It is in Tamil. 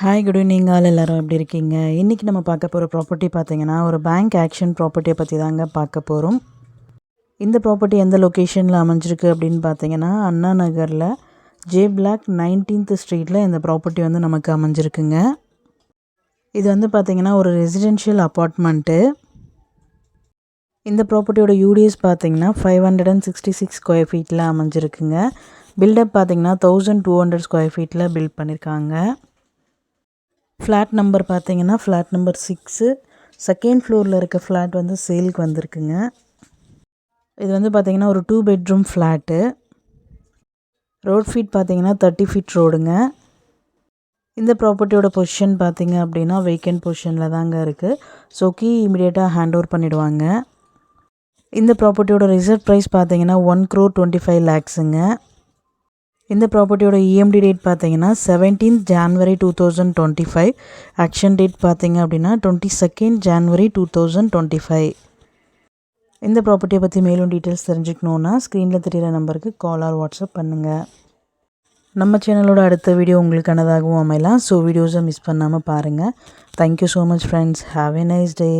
ஹாய் குட் ஈவினிங் ஆல் எல்லோரும் எப்படி இருக்கீங்க? இன்றைக்கி நம்ம பார்க்க போகிற ப்ராப்பர்ட்டி பார்த்திங்கன்னா ஒரு பேங்க் ஆக்ஷன் ப்ராப்பர்ட்டியை பற்றி தாங்க பார்க்க போகிறோம். இந்த ப்ராப்பர்ட்டி எந்த லொக்கேஷனில் அமைஞ்சிருக்கு அப்படின்னு பார்த்தீங்கன்னா அண்ணா நகரில் ஜே பிளாக் 19th ஸ்ட்ரீட்டில் இந்த ப்ராப்பர்ட்டி வந்து நமக்கு அமைஞ்சிருக்குங்க. இது வந்து பார்த்திங்கன்னா ஒரு ரெசிடென்ஷியல் அப்பார்ட்மெண்ட்டு. இந்த ப்ராப்பர்ட்டியோட யூடிஎஸ் பார்த்திங்கன்னா 566 ஸ்கொயர் ஃபீட்டில் அமைஞ்சிருக்குங்க. பில்டப் பார்த்திங்கன்னா 1200 ஸ்கொயர் ஃபீட்டில் பில்ட் பண்ணியிருக்காங்க. ஃப்ளாட் நம்பர் பார்த்தீங்கன்னா ஃப்ளாட் நம்பர் 6 செகண்ட் ஃப்ளோரில் இருக்க ஃப்ளாட் வந்து சேலுக்கு வந்திருக்குங்க. இது வந்து பார்த்திங்கன்னா ஒரு 2 பெட்ரூம் ஃப்ளாட்டு. ரோட் ஃபீட் பார்த்திங்கன்னா 30 ஃபீட் ரோடுங்க. இந்த ப்ராப்பர்ட்டியோட பொசிஷன் பார்த்திங்க அப்படின்னா வேக்கன்ட் பொசிஷனில் தாங்க இருக்குது. ஸோ கீ இமீடியட்டாக ஹேண்ட் ஓவர் பண்ணிவிடுவாங்க. இந்த ப்ராப்பர்ட்டியோட ரிசர்வ் ப்ரைஸ் பார்த்திங்கன்னா 1,25 lakhsங்க. இந்த ப்ராப்பர்ட்டியோட இஎம்டி டேட் பார்த்தீங்கன்னா 17th January 2025. ஆக்ஷன் டேட் பார்த்தீங்க அப்படின்னா 22nd January 2025. இந்த ப்ராப்பர்ட்டியை பற்றி மேலும் டீட்டெயில்ஸ் தெரிஞ்சுக்கணுன்னா ஸ்க்ரீனில் தெரிகிற நம்பருக்கு கால் ஆர் வாட்ஸ்அப் பண்ணுங்கள். நம்ம சேனலோட அடுத்த வீடியோ உங்களுக்கானதாகவும் அமையலாம். ஸோ வீடியோஸை மிஸ் பண்ணாமல் பாருங்கள். Thank you so much friends. Have a nice day.